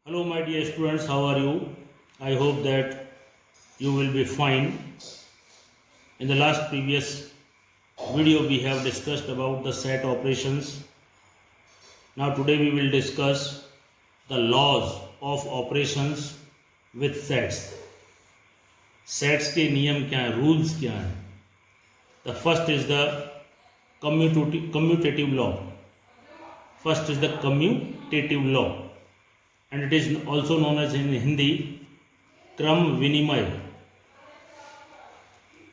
Hello, my dear students, how are you? I hope that you will be fine. In the last previous video, we have discussed about the set operations. Now, today we will discuss the laws of operations with sets. Sets के नियम क्या हैं, rules क्या हैं? The first is the commutative law. First is the commutative law, and it is also known as in Hindi क्रम विनिमय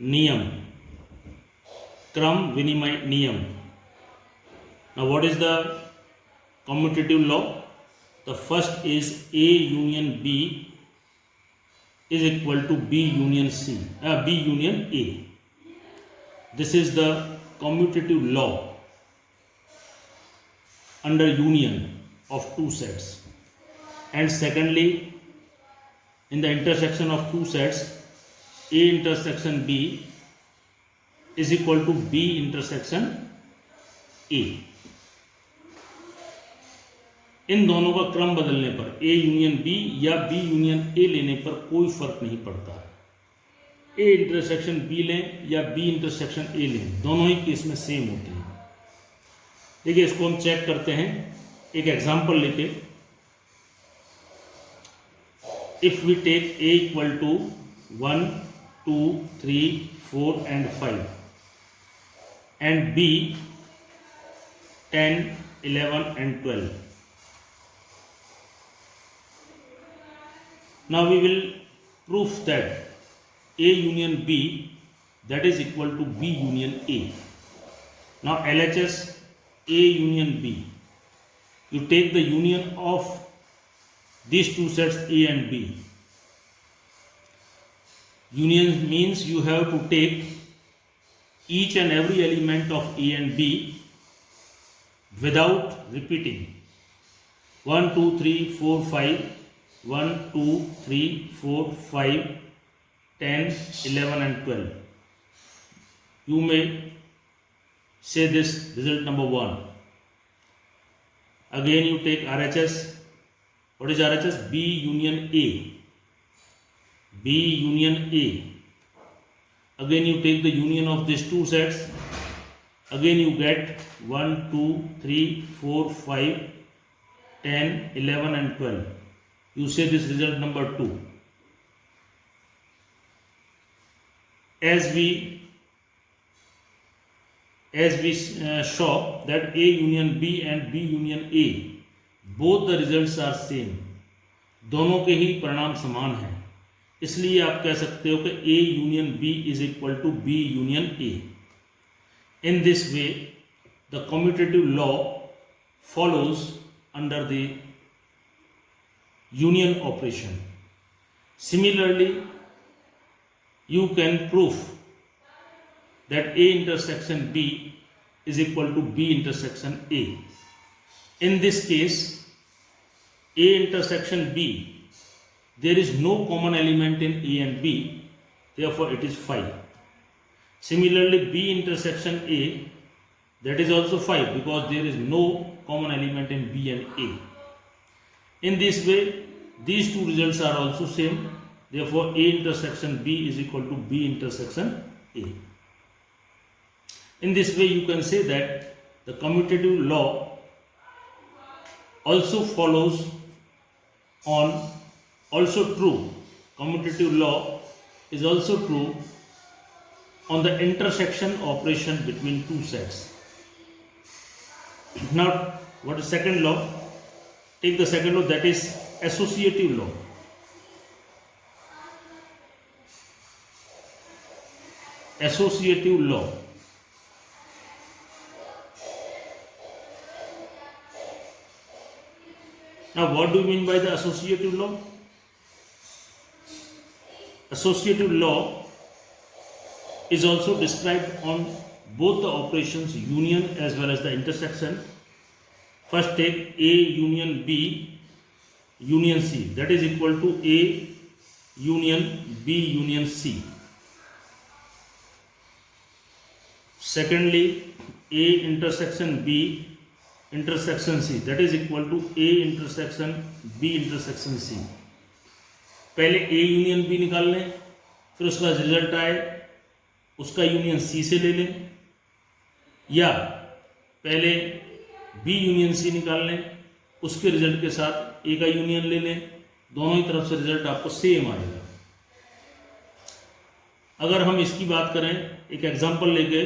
नियम. क्रम विनिमय नियम. Now what is the commutative law? The first is A union B is equal to B union C, B union A. This is the commutative law under union of two sets. And secondly, in the intersection of two sets, A intersection B is equal to B intersection A. इन दोनों का क्रम बदलने पर A union B या B union A लेने पर कोई फर्क नहीं पड़ता. A इंटरसेक्शन B लें या B इंटरसेक्शन A लें, दोनों ही केस में सेम होती है. देखिए, इसको हम चेक करते हैं एक एग्जांपल लेके. If we take A equal to 1, 2, 3, 4 and 5 and B 10, 11 and 12. Now we will prove that A union B that is equal to B union A. Now LHS A union B. You take the union of these two sets A and B. Union means you have to take each and every element of A and B without repeating. 1, 2, 3, 4, 5. 1, 2, 3, 4, 5, 10, 11 and 12. You may say this result number 1. Again you take RHS. What is RHS? B union A. B union A. Again you take the union of these two sets. Again you get 1, 2, 3, 4, 5, 10, 11 and 12. You say this result number 2. As we saw that A union B and B union A, both the results are same. दोनों के ही परिणाम समान हैं, इसलिए आप कह सकते हो कि A union B is equal to B union A. In this way, the commutative law follows under the union operation. Similarly, you can prove that A intersection B is equal to B intersection A. In this case, A intersection B, there is no common element in A and B, therefore it is 5. Similarly, B intersection A, that is also 5 because there is no common element in B and A. In this way, these two results are also same, therefore A intersection B is equal to B intersection A. In this way, you can say that the commutative law also follows on, also true, commutative law is also true on the intersection operation between two sets. Now, what is second law? Take the second law, that is associative law. Associative law. Now, what do you mean by the associative law? Associative law is also described on both the operations union as well as the intersection. First take A union B union C, that is equal to A union B union C. Secondly, A intersection B intersection C that is equal to A intersection B intersection C. पहले A union B निकाल लें, फिर उसका result आए उसका union C से ले लें, या पहले बी यूनियन सी निकाल लें उसके रिजल्ट के साथ ए का यूनियन ले लें, दोनों ही तरफ से रिजल्ट आपको सेम आएगा। अगर हम इसकी बात करें एक एग्जांपल लेके,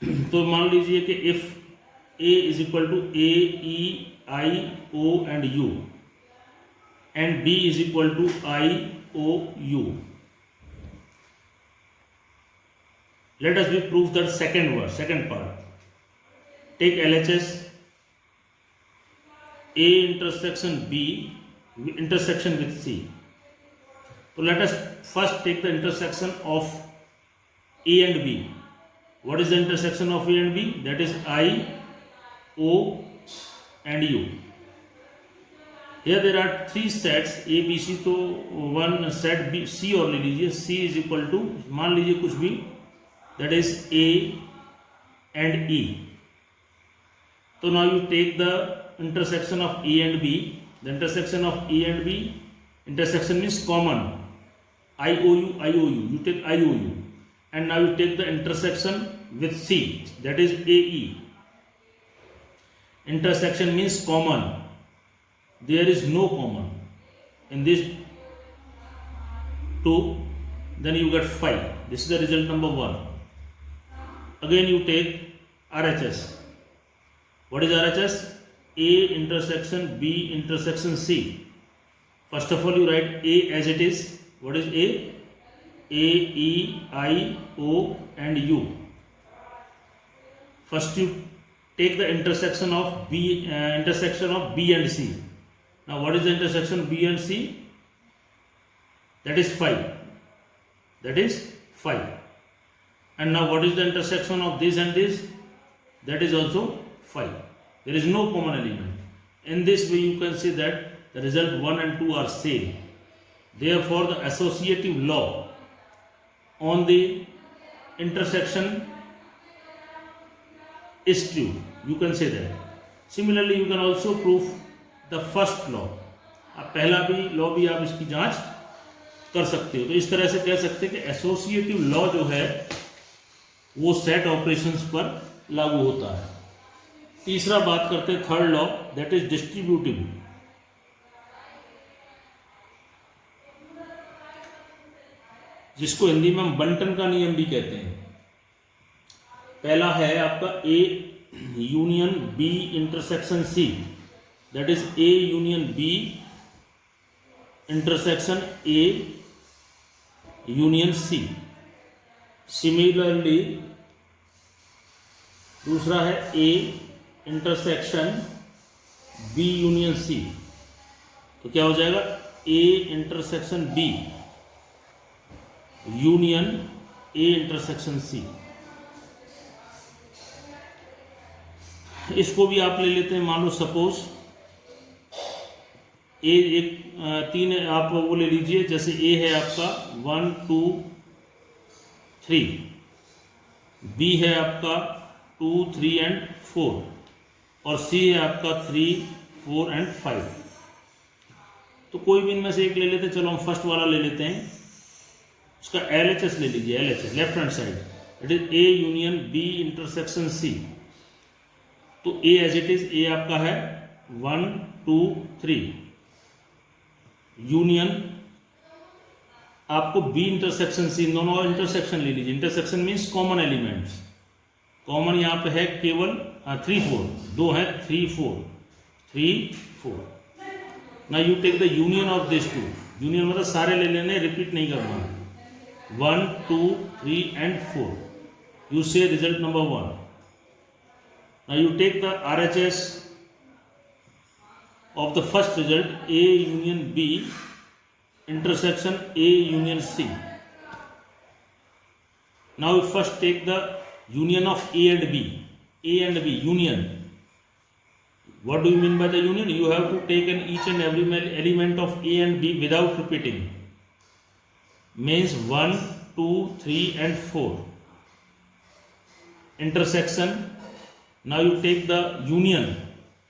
तो मान लीजिए कि if A is equal to A E I O and U and B is equal to I O U, let us we prove the second part. Take LHS A intersection B intersection with C. So let us first take the intersection of A and B. What is the intersection of A and B? That is I, O and U. Here there are three sets A, B, C. तो one set B, C और ले लीजिए, C is equal to मान लीजिए कुछ भी, that is A and E. So now you take the intersection of A and B. The intersection of A and B, intersection means common. IOU, IOU. You take IOU, and now you take the intersection with C. That is AE. Intersection means common. There is no common in this two. Then you get 5. This is the result number 1. Again you take RHS. What is RHS? A intersection B intersection C. First of all you write A as it is. What is A? A, E, I, O and U. First you take the intersection of B and C. Now what is the intersection B and C? That is 5. That is 5. And now what is the intersection of this and this? That is also 5. There is no common element. In this way you can see that the result 1 and 2 are same. Therefore the associative law on the intersection is true. You can say that. Similarly you can also prove the first law. अब पहला भी law भी आप इसकी जांच कर सकते हो। तो इस तरह से कह सकते हैं कि एसोसिएटिव लॉ जो है वो सेट ऑपरेशंस पर लागू होता है। तीसरा बात करते हैं third law, that is distributive. जिसको हिंदी में हम बंटन का नियम भी कहते हैं। पहला है आपका A union B intersection C, that is A union B intersection A union C. Similarly दूसरा है A intersection B union C. तो क्या हो जाएगा? A intersection B union A intersection C. इसको भी आप ले लेते हैं। मान लो सपोज ए एक तीन आप वो ले लीजिए, जैसे ए है आपका 1 2 3, बी है आपका 2 3 एंड 4 और सी है आपका 3 4 एंड 5। तो कोई भी इनमें से एक ले लेते हैं। चलो हम फर्स्ट वाला ले लेते हैं, उसका LHS ले लीजिए। LHS left hand side, it is A union B intersection C. तो A as it is, A आपका है 1 2 3 यूनियन आपको बी इंटरसेक्शन सी, दोनों इंटरसेक्शन ले लीजिए। Intersection means common elements. Common यहाँ पे है केवल 3 4, दो है 3 4 3 4। Now you take the union of this two. Union मतलब सारे ले लेने, रिपीट नहीं करना। 1 2 3 and 4, you say result number 1. Now you take the RHS of the first result, A union B intersection A union C. Now you first take the union of A and B. A and B union. What do you mean by the union? You have to take in each and every element of A and B without repeating. Means 1 2 3 and 4 intersection Now you take the union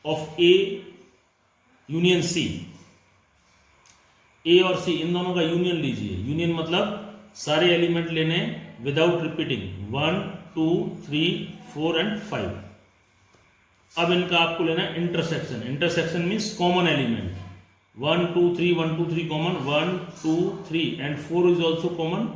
of A union C. A और C इन दोनों का union लीजिए. Union मतलब सारे element लेने without repeating. 1 2 3 4 and 5. अब इनका आपको लेना है intersection. Intersection means common element. 1 2 3 1 2 3 common, 1 2 3 and 4 is also common.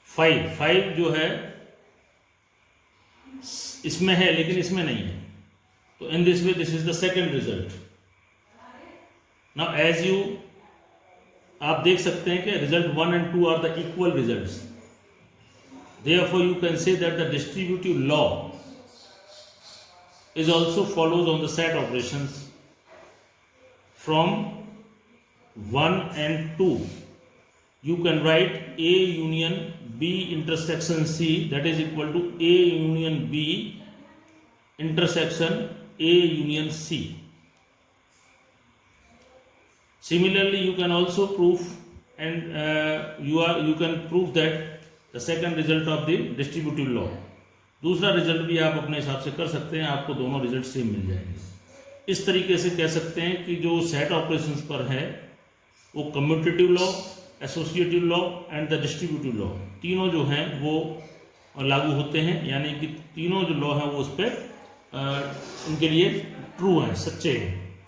5 जो है इसमें है लेकिन इसमें नहीं है. तो in this way this is the second result. Now as you आप देख सकते हैं कि result 1 and 2 are the equal results. Therefore you can say that the distributive law is also follows on the set operations from 1 and 2. You can write A union B intersection C, that is equal to A union B intersection A union C. Similarly, you can also prove and you can prove that the second result of the distributive law. दूसरा result भी आप अपने हिसाब से कर सकते हैं. आपको दोनों रिजल्ट सेम मिल जाएंगे. इस तरीके से कह सकते हैं कि जो सेट ऑपरेशंस पर है वो commutative law, associative law and the distributive law तीनों जो हैं वो लागू होते हैं. यानी कि तीनों जो लॉ हैं वो उस पर उनके लिए ट्रू हैं, सच्चे हैं.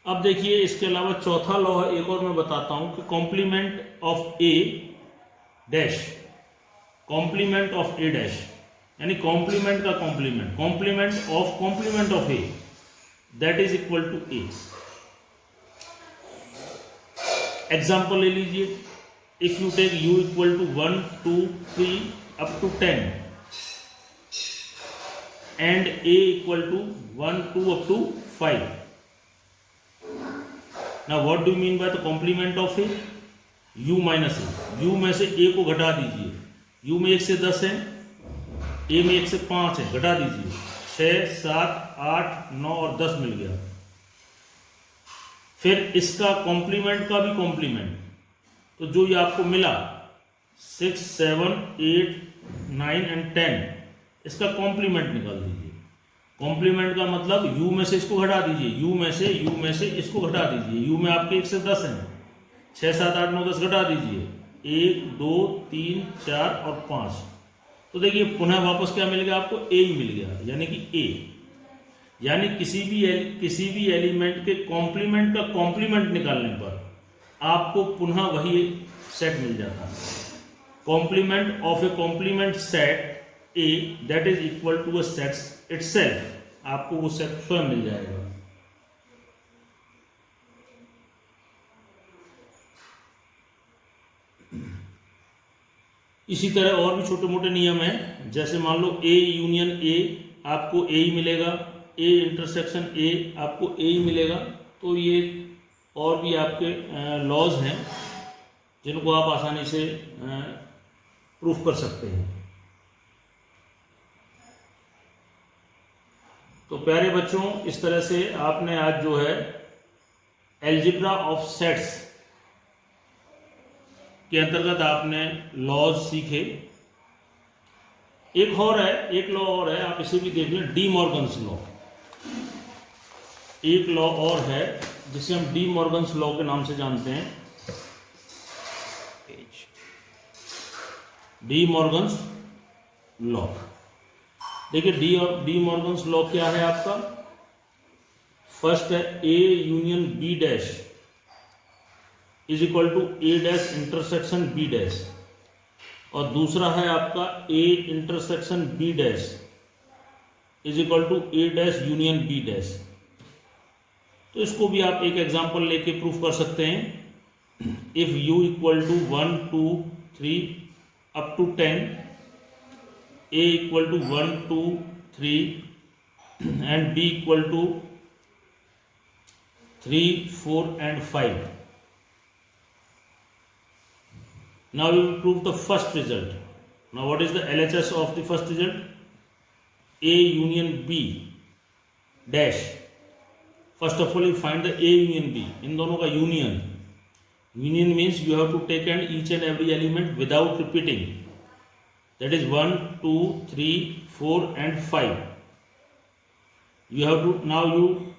अब देखिए इसके अलावा चौथा लॉ है, एक और मैं बताता हूँ कि complement of A dash. Complement of A dash यानी कॉम्प्लीमेंट का complement of A that is equal to A. Example ले लीजिए. If you take u equal to 1 2 3 up to 10 and a equal to 1 2 up to 5. Now what do you mean by the complement of A? u minus A. u में से a को घटा दीजिए. u में 1 से 10 है, a में 1 से 5 है, घटा दीजिए. 6 7 8 9 और 10 मिल गया. फिर इसका कॉम्प्लीमेंट का भी कॉम्प्लीमेंट, तो जो ये आपको मिला 6 7 8 9 एंड 10, इसका कॉम्प्लीमेंट निकाल दीजिए. कॉम्प्लीमेंट का मतलब u में से इसको घटा दीजिए. u में से इसको घटा दीजिए. u में आपके 1 से 10 है, 6 7 8 9 10 घटा दीजिए. 1 2 3 4 और 5. तो देखिए पुनः वापस क्या मिल गया आपको? a ही मिल गया. यानी कि a यानी किसी भी एलिमेंट के कॉम्प्लीमेंट का कॉम्प्लीमेंट निकालने पर आपको पुनः वही सेट मिल जाता है. Complement of A complement set a that is equal to a set itself. आपको वो सेट स्वयं मिल जाएगा. इसी तरह और भी छोटे मोटे नियम हैं. जैसे मान लो A यूनियन A आपको A ही मिलेगा, A इंटरसेक्शन A आपको A ही मिलेगा. तो ये और भी आपके लॉज हैं जिनको आप आसानी से प्रूफ कर सकते हैं. तो प्यारे बच्चों, इस तरह से आपने आज जो है एल्जिब्रा ऑफ सेट्स के अंतर्गत आपने लॉज सीखे. एक लॉ और है, आप इसे भी देख लें, डी मॉर्गन्स लॉ. एक लॉ और है जिसे हम डी मॉर्गन्स लॉ के नाम से जानते हैं. De Morgan's law. देखिए डी मॉर्गन्स लॉ क्या है आपका? फर्स्ट है A union B dash is equal to A dash intersection B dash, और दूसरा है आपका A intersection B dash is equal to A dash union B dash. तो इसको भी आप एक एग्जांपल लेके प्रूफ कर सकते हैं. If u equal to 1 2 3 up to 10, a equal to 1 2 3 and b equal to 3 4 and 5. Now we will prove the first result. Now what is the LHS of the first result? A union B dash. First of all you find the A union B. इन दोनों का union. Union means you have to take and each and every element without repeating. that is 1 2 3 4 and 5. You have to now you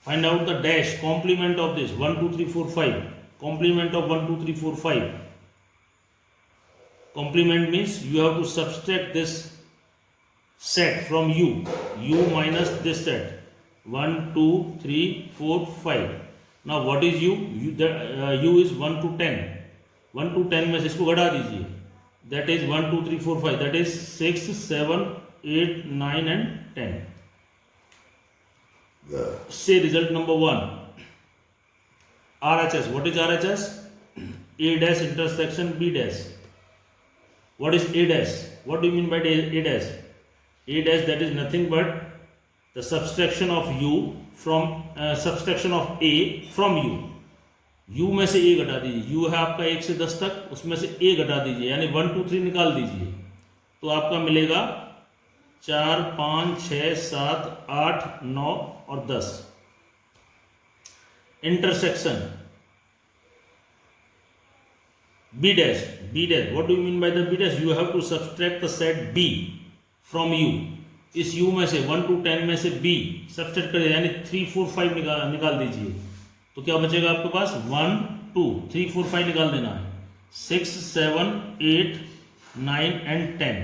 find out the dash complement of this 1 2 3 4 5. Complement of 1 2 3 4 5. Complement means you have to subtract this set from u minus this set 1 2 3 4 5. Now what is u? U is 1 to 10. 1 to 10 में से इसको घटा दीजिए, that is 1 2 3 4 5, that is 6 7 8 9 and 10. Say result number 1. RHS. What is RHS? A dash intersection B dash. What is A dash? What do you mean by A dash? A dash, that is nothing but the subtraction of u from subtraction of a from u. u में से a घटा दीजिए. u है आपका 1 से 10 तक, उसमें से a घटा दीजिए, यानी 1 2 3 निकाल दीजिए, तो आपका मिलेगा 4 5 6 7 8 9 और 10. Intersection B dash. What do you mean by the B dash? You have to subtract the set B from u. इस u में से 1 to 10 में से b सब्सट्रैक्ट करिए, यानी 3 4 5 निकाल दीजिए, तो क्या बचेगा आपके पास? 1 2 3 4 5 निकाल देना है, 6 7 8 9 and 10.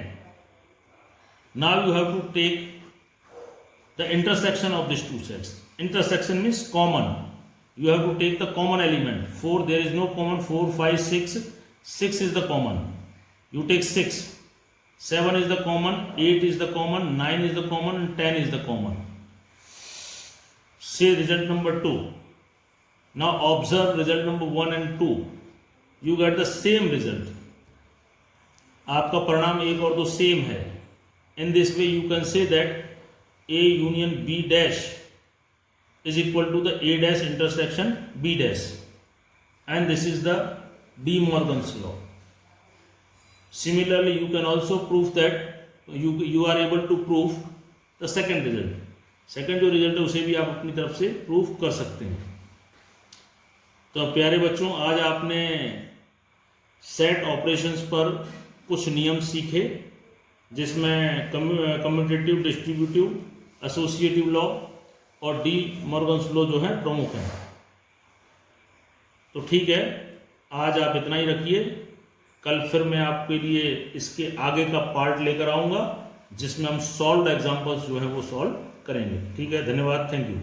Now you have to take the intersection of these two sets. Intersection means common. You have to take the common element. 4 there is no common. 4 5 6 6 is the common. You take 6. 7 is the common, 8 is the common, 9 is the common and 10 is the common. Say result number 2. Now observe result number 1 and 2. You get the same result. आपका परिणाम 1 और 2 same है. In this way you can say that A union B dash is equal to the A dash intersection B dash, and this is the De Morgan's law. Similarly, you can also prove that you are able to prove the second result. Second जो result है उसे भी आप अपनी तरफ से proof कर सकते हैं. तो प्यारे बच्चों, आज आपने सेट ऑपरेशंस पर कुछ नियम सीखे, जिसमें कम्यूटेटिव, डिस्ट्रीब्यूटिव, एसोसिएटिव लॉ और डी मॉर्गन्स लॉ जो है प्रमुख हैं. तो ठीक है, आज आप इतना ही रखिए. कल फिर मैं आपके लिए इसके आगे का पार्ट लेकर आऊँगा, जिसमें हम सॉल्व्ड एग्जाम्पल्स जो है वो सॉल्व करेंगे. ठीक है, धन्यवाद, थैंक यू.